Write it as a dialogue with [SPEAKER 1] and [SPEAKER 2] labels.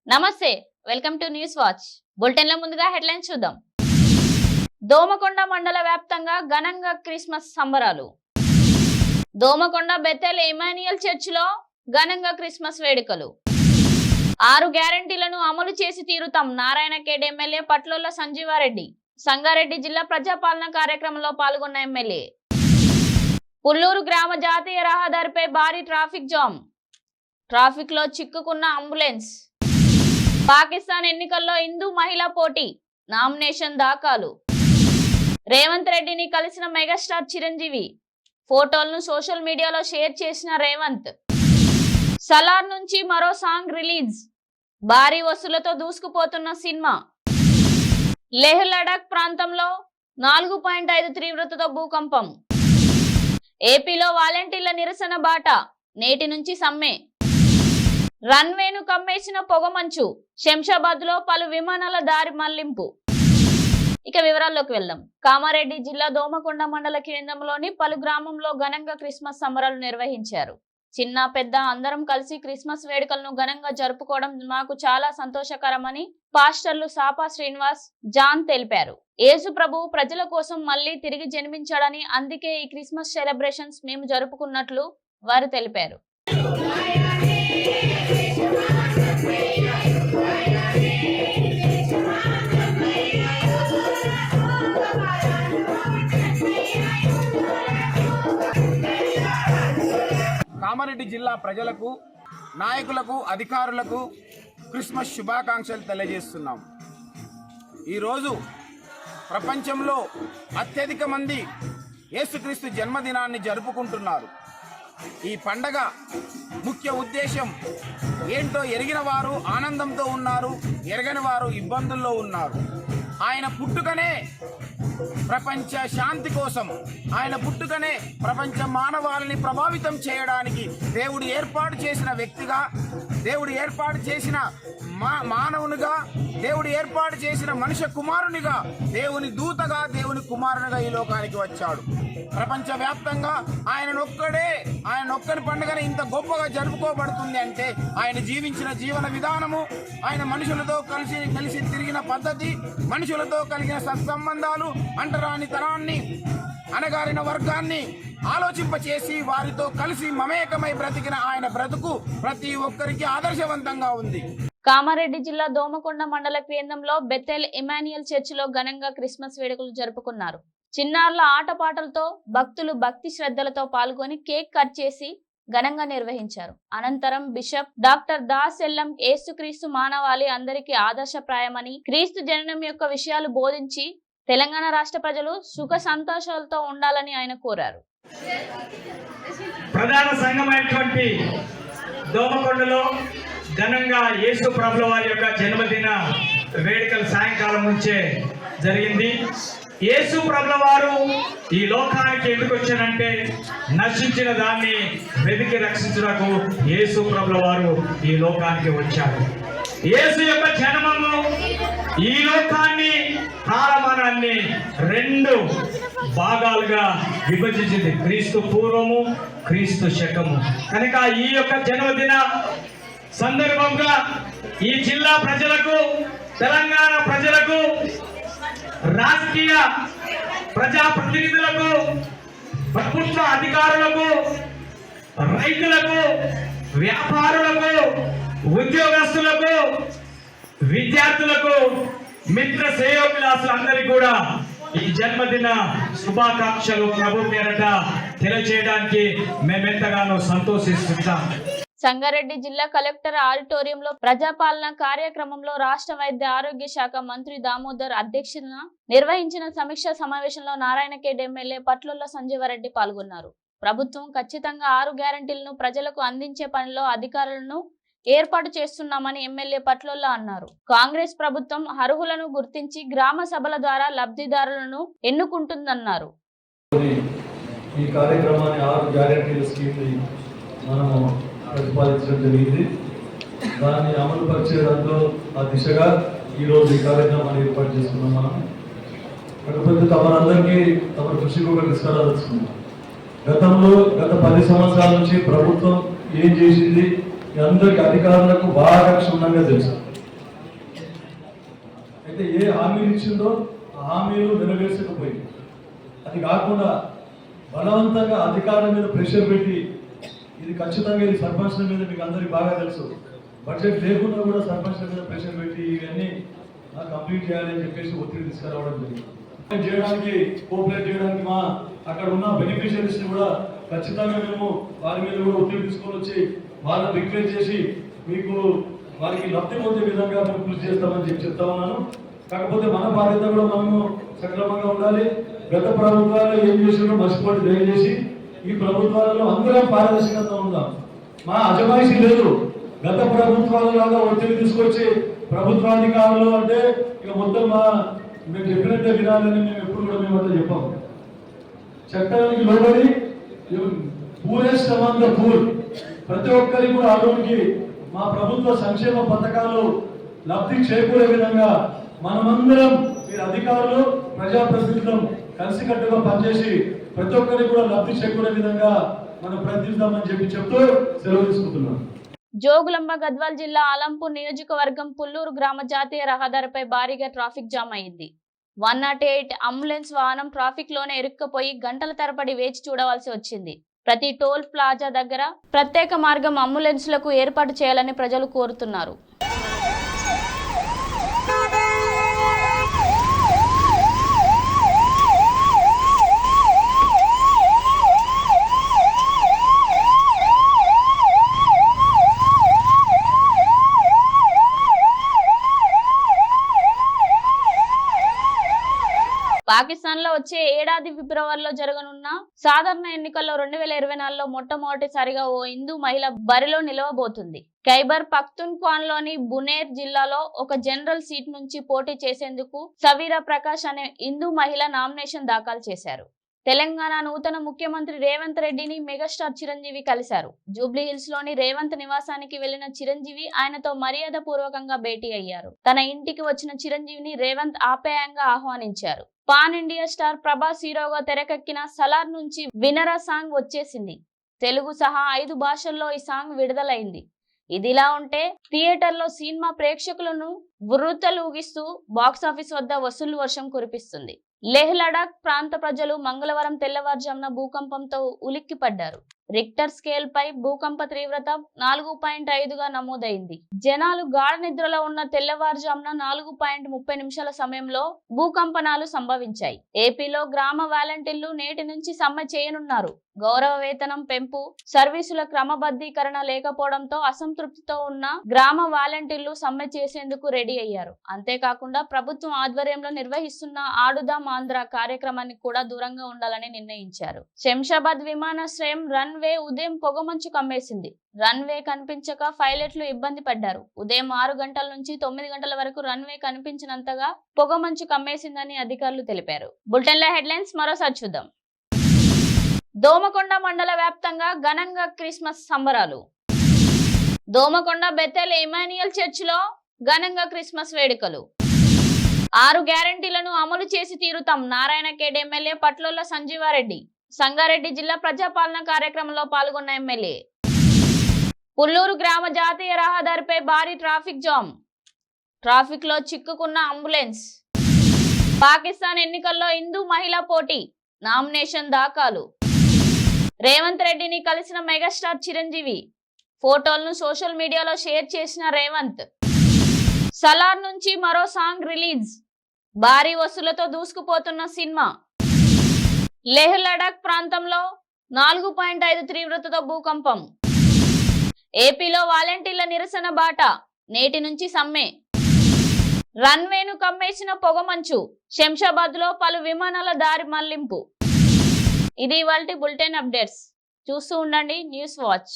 [SPEAKER 1] నమస్తే, welcome to news watch. బులెటిన్ల ముందుగా headlines చూద్దాం. దోమకొండ మండల వ్యాప్తంగా ఘనంగా క్రిస్మస్ సంబరాలు. దోమకొండ బెతెల్ ఇమాన్యుయల్ చర్చిలో ఘనంగా క్రిస్మస్ వేడుకలు. 6 గ్యారెంటీలను అమలు చేసి తీరుతాం. నారాయణఖేడ్ ఎమ్మెల్యే పట్లోల సంజీవారెడ్డి. సంగారెడ్డి జిల్లా ప్రజాపాలన కార్యక్రమంలో పాల్గొన్న ఎమ్మెల్యే. పుల్లూరు గ్రామ జాతీయ రహదారిపై భారీ ట్రాఫిక్ జామ్. ట్రాఫిక్ లో చిక్కుకున్న అంబులెన్స్. పాకిస్తాన్ ఎన్నికల్లో హిందూ మహిళా పోటీ. నామినేషన్ దాఖలు. రేవంత్ రెడ్డిని కలిసిన మెగాస్టార్ చిరంజీవి. ఫోటోలను సోషల్ మీడియాలో షేర్ చేసిన రేవంత్. సలార్ నుంచి మరో సాంగ్ రిలీజ్. భారీ వసూలతో దూసుకుపోతున్న సినిమా. లేహ్ లడాక్ ప్రాంతంలో 4.5 తీవ్రతతో భూకంపం. ఏపీలో వాలంటీర్ల నిరసన బాట. నేటి నుంచి సమ్మె. రన్వేను కమ్మేసిన పొగమంచు. శంషాబాద్ లో పలు విమానాల దారి మళ్లింపు. ఇక వివరాల్లోకి వెళ్దాం. కామారెడ్డి జిల్లా దోమకొండ మండల కేంద్రంలోని పలు గ్రామంలో ఘనంగా క్రిస్మస్ సంబరాలు నిర్వహించారు. చిన్న పెద్ద అందరం కలిసి క్రిస్మస్ వేడుకలను ఘనంగా జరుపుకోవడం మాకు చాలా సంతోషకరమని పాస్టర్లు సాపా శ్రీనివాస్, జాన్ తెలిపారు. యేసు ప్రభువు ప్రజల కోసం మళ్లీ తిరిగి జన్మించాడని, అందుకే ఈ క్రిస్మస్ సెలబ్రేషన్స్ మేము జరుపుకున్నట్లు వారు తెలిపారు.
[SPEAKER 2] కామారెడ్డి జిల్లా ప్రజలకు, నాయకులకు, అధికారులకు క్రిస్మస్ శుభాకాంక్షలు తెలియజేస్తున్నాం. ఈరోజు ప్రపంచంలో అత్యధిక మంది యేసుక్రీస్తు జన్మదినాన్ని జరుపుకుంటున్నారు. ఈ పండగ ముఖ్య ఉద్దేశం ఏంటో ఎరిగిన వారు ఆనందంతో ఉన్నారు, ఎరగని వారు ఇబ్బందుల్లో ఉన్నారు. ఆయన పుట్టుకనే ప్రపంచ శాంతి కోసం, ఆయన పుట్టుకనే ప్రపంచ మానవాళిని ప్రభావితం చేయడానికి దేవుడు ఏర్పాటు చేసిన వ్యక్తిగా, దేవుడు ఏర్పాటు చేసిన మానవునిగా, దేవుడు ఏర్పాటు చేసిన మనుష్య కుమారునిగా, దేవుని దూతగా, దేవుని కుమారునిగా ఈ లోకానికి వచ్చాడు. ప్రపంచవ్యాప్తంగా ఆయన ఒక్కని పండుగను ఇంత గొప్పగా జరుపుకోబడుతుంది అంటే ఆయన జీవించిన జీవన విధానము, ఆయన మనుషులతో కలిసి తిరిగిన పద్ధతి, మనుషులతో కలిగిన సత్సంబంధాలు, అంటరాని తరాన్ని, అణగారిన వర్గాన్ని ఆలోచింపచేసి వారితో కలిసి మమేకమై బ్రతికిన ఆయన బ్రతుకు ప్రతి ఒక్కరికి ఆదర్శవంతంగా ఉంది.
[SPEAKER 1] కామారెడ్డి జిల్లా దోమకొండ మండల కేంద్రంలో బెతెల్ ఇమాన్యుయల్ చర్చిలో ఘనంగా క్రిస్మస్ వేడుకలు జరుపుకున్నారు. చిన్నారుల ఆటపాటలతో భక్తులు భక్తి శ్రద్ధలతో పాల్గొని కేక్ కట్ చేసి ఘనంగా నిర్వహించారు. అనంతరం బిషప్ డాక్టర్ దాస్ ఎల్లం యేసుక్రీస్తు మానవాళి అందరికీ ఆదర్శప్రాయమని, క్రీస్తు జననం యొక్క విషయాలు బోధించి తెలంగాణ రాష్ట్ర ప్రజలు సుఖ సంతోషాలతో ఉండాలని ఆయన కోరారు.
[SPEAKER 3] ప్రధాన సంఘమైనటువంటి దోమకొండలో ఘనంగా యేసు ప్రభుల వారి యొక్క జన్మదిన వేడుకలు సాయంకాలం నుంచే జరిగింది. యేసు ప్రభుల వారు ఈ లోకానికి ఎందుకు వచ్చారంటే నశించిన దాన్ని వెతికి రక్షించుటకు యేసు ప్రభుల వారు ఈ లోకానికి వచ్చారు. యేసు యొక్క జన్మము ఈ లోకాన్ని, కాలమానాన్ని 2 భాగాలుగా విభజించింది. క్రీస్తు పూర్వము, క్రీస్తు శకము. కనుక ఈ యొక్క జన్మదిన సందర్భంగా ఈ జిల్లా ప్రజలకు, తెలంగాణ ప్రజలకు, రాజకీయ ప్రజాప్రతినిధులకు, ప్రభుత్వ అధికారులకు, రైతులకు, వ్యాపారులకు, ఉద్యోగస్తులకు, విద్యార్థులకు, మిత్ర శ్రేయోభిలాసులందరికీ కూడా ఈ జన్మదిన శుభాకాంక్షలు ప్రభు పేరట తెలియజేయడానికి మేమెంతగానో సంతోషిస్తున్నాం.
[SPEAKER 1] సంగారెడ్డి జిల్లా కలెక్టర్ ఆడిటోరియంలో ప్రజాపాలన కార్యక్రమంలో రాష్ట్ర వైద్య ఆరోగ్య శాఖ మంత్రి దామోదర్ అధ్యక్షతన నిర్వహించిన సమీక్షా సమావేశంలో నారాయణఖేడ్ ఎమ్మెల్యే పట్లోల సంజీవారెడ్డి పాల్గొన్నారు. ప్రభుత్వం ఖచ్చితంగా 6 గ్యారెంటీలను ప్రజలకు అందించే పనిలో అధికారులను ఏర్పాటు చేస్తున్నామని ఎమ్మెల్యే పట్లోల అన్నారు. కాంగ్రెస్ ప్రభుత్వం అర్హులను గుర్తించి గ్రామ సభల ద్వారా లబ్ధిదారులను ఎన్నుకుంటుందన్నారు.
[SPEAKER 4] ఈ కార్యక్రమాన్ని 6 గ్యారెంటీల స్కీమ్ని మనము ప్రతిపాదించడం జరిగింది. దాన్ని అమలు పరిచేయడంలో ఆ దిశగా ఈరోజు ఈ కార్యక్రమాన్ని ఏర్పాటు చేసుకున్నాం. మనం కాకపోతే తమరందరికీ తమ దృష్టికి ఒక తీసుకురావాల్సింది. గత 10 సంవత్సరాల నుంచి ప్రభుత్వం ఏం చేసింది అందరికి అధికారులకు బాగా క్షుణ్ణంగా తెలుసు. అయితే ఏ హామీలు ఇచ్చిందో ఆ హామీలు నెరవేర్చకపోయింది. అది కాకుండా బలవంతంగా అధికారుల మీద ప్రెషర్ పెట్టి ఇది ఖచ్చితంగా ఇది సర్పంచ్ల మీద మీకు అందరికీ బాగా తెలుసు, బడ్జెట్ లేకుండా కూడా సర్పంచ్ల మీద ప్రెషర్ పెట్టి ఇవన్నీ కంప్లీట్ చేయాలని చెప్పేసి ఒత్తిడి తీసుకురావడం జరిగింది. చేయడానికి కోఆపరేట్ చేయడానికి మా అక్కడ ఉన్న బెనిఫిషియరీస్ ని కూడా ఖచ్చితంగా మేము వారి మీద కూడా ఒత్తిడి తీసుకొని వచ్చి వాళ్ళని రిక్వెస్ట్ చేసి మీకు వారికి లబ్ధి పొందే విధంగా మేము కృషి చేస్తామని చెప్తా ఉన్నాను. కాకపోతే మన బాధ్యత కూడా మనము సక్రమంగా ఉండాలి. గత ప్రభుత్వాలు ఏం చేసినా మర్చిపోయి దయచేసి ఈ ప్రభుత్వాలలో అందరం పారదర్శకంగా ఉందాం. మా అజమాయిషీ లేదు. గత ప్రభుత్వాల లాగా ఒత్తిడి తీసుకొచ్చి ప్రభుత్వాధికారులు అంటే ఇక మొత్తం మేము చెప్పినట్టే వినాలని మేము ఎప్పుడు కూడా మేము అట్లా చెప్పాము. చట్టానికి లోబడి పూరెస్ట్ అమాంగ్ ద పూర్ ప్రతి ఒక్కరికి కూడా ఆరోగ్యకి మా ప్రభుత్వ సంక్షేమ పథకాలు లబ్ధి చేకూరే విధంగా మనమందరం మీరు అధికారులు ప్రజాప్రతినిధులం కలిసికట్టుగా పనిచేసి ప్రతి ఒక్కరికి కూడా లబ్ధి చేకూరే విధంగా మనం ప్రయత్నిద్దామని చెప్తూ సెలవు తీసుకుంటున్నాం.
[SPEAKER 1] జోగులాంబ గద్వాల్ జిల్లా ఆలంపూర్ నియోజకవర్గం పుల్లూరు గ్రామ జాతీయ రహదారిపై భారీగా ట్రాఫిక్ జామ్ అయింది. 108 అంబులెన్స్ వాహనం ట్రాఫిక్ లోనే ఇరుక్కుపోయి గంటల తరబడి వేచి చూడవలసి వచ్చింది. ప్రతి టోల్ ప్లాజా దగ్గర ప్రత్యేక మార్గం అంబులెన్స్లకు ఏర్పాటు చేయాలని ప్రజలు కోరుతున్నారు. పాకిస్తాన్ లో వచ్చే ఏడాది ఫిబ్రవరిలో జరగనున్న సాధారణ ఎన్నికల్లో 2024లో మొట్టమొదటిసారిగా ఓ హిందూ మహిళ బరిలో నిలవబోతుంది. ఖైబర్ పఖ్తూన్ఖ్వాలోని బునేర్ జిల్లాలో ఒక జనరల్ సీట్ నుంచి పోటీ చేసేందుకు సవీరా ప్రకాష్ అనే హిందూ మహిళ నామినేషన్ దాఖలు చేశారు. తెలంగాణ నూతన ముఖ్యమంత్రి రేవంత్ రెడ్డిని మెగాస్టార్ చిరంజీవి కలిశారు. జూబ్లీ హిల్స్ లోని రేవంత్ నివాసానికి వెళ్లిన చిరంజీవి ఆయనతో మర్యాద పూర్వకంగా భేటీ అయ్యారు. తన ఇంటికి వచ్చిన చిరంజీవిని రేవంత్ ఆప్యాయంగా ఆహ్వానించారు. పాన్ ఇండియా స్టార్ ప్రభాస్ హీరోగా తెరకెక్కిన సలార్ నుంచి వినరా సాంగ్ వచ్చేసింది. తెలుగు సహా 5 భాషల్లో ఈ సాంగ్ విడుదలైంది. ఇదిలా ఉంటే థియేటర్లో సినిమా ప్రేక్షకులను ఉర్రూతలూగిస్తూ బాక్సాఫీస్ వద్ద వసూలు వర్షం కురిపిస్తుంది. లేహ్ లడాక్ ప్రాంత ప్రజలు మంగళవారం తెల్లవారుజామున భూకంపంతో ఉలిక్కిపడ్డారు. రిక్టర్ స్కేల్ పై భూకంప తీవ్రత 4.5గా నమోదైంది. జనాలు గాఢ నిద్రలో ఉన్న తెల్లవారుజామున 4:30 నిమిషాల సమయంలో భూకంపనాలు సంభవించాయి. ఏపీలో గ్రామ వాలంటీర్లు నేటి నుంచి సమ్మె చేయనున్నారు. గౌరవ వేతనం పెంపు, సర్వీసుల క్రమబద్ధీకరణ లేకపోవడంతో అసంతృప్తితో ఉన్న గ్రామ వాలంటీర్లు సమ్మె చేసేందుకు రెడీ అయ్యారు. అంతేకాకుండా ప్రభుత్వం ఆధ్వర్యంలో నిర్వహిస్తున్న ఆడుదాం ఆంధ్ర కార్యక్రమానికి కూడా దూరంగా ఉండాలని నిర్ణయించారు. శంషాబాద్ విమానాశ్రయం రన్వే ఉదయం పొగమంచు కమ్మేసింది. రన్వే కనిపించక పైలట్లు ఇబ్బంది పడ్డారు. ఉదయం 6 గంటల నుంచి 9 గంటల వరకు రన్వే కనిపించినంతగా పొగమంచు కమ్మేసిందని అధికారులు తెలిపారు. బులెటిన్ల హెడ్లైన్స్ మరోసారి చూద్దాం. దోమకొండ మండల వ్యాప్తంగా ఘనంగా క్రిస్మస్ సంబరాలు. దోమకొండ బెతెల్ ఇమాన్యుయల్ చర్చిలో ఘనంగా క్రిస్మస్ వేడుకలు. 6 గ్యారంటీలను అమలు చేసి తీరుతాం. నారాయణఖేడ్ ఎమ్మెల్యే పట్లోల సంజీవారెడ్డి. సంగారెడ్డి జిల్లా ప్రజాపాలన కార్యక్రమంలో పాల్గొన్న ఎమ్మెల్యే. పుల్లూరు గ్రామ జాతీయ రహదారిపై భారీ ట్రాఫిక్ జామ్. ట్రాఫిక్ లో చిక్కుకున్న అంబులెన్స్. పాకిస్తాన్ ఎన్నికల్లో హిందూ మహిళా పోటీ. నామినేషన్ దాఖలు. రేవంత్ రెడ్డిని కలిసిన మెగాస్టార్ చిరంజీవి. ఫోటోలను సోషల్ మీడియాలో షేర్ చేసిన రేవంత్. సలార్ నుంచి మరో సాంగ్ రిలీజ్. భారీ వసూలతో దూసుకుపోతున్న సినిమా. లేహ్ లడాక్ ప్రాంతంలో 4.5 తీవ్రతతో భూకంపం. ఏపీలో వాలంటీర్ల నిరసన బాట. నేటి నుంచి సమ్మె. రన్వేను కమ్మేసిన పొగమంచు. శంషాబాద్ లో పలు విమానాల దారి మళ్లింపు. ఇది ఇవాల్టి బులెటిన్ అప్డేట్స్. చూస్తూ ఉండండి న్యూస్ వాచ్.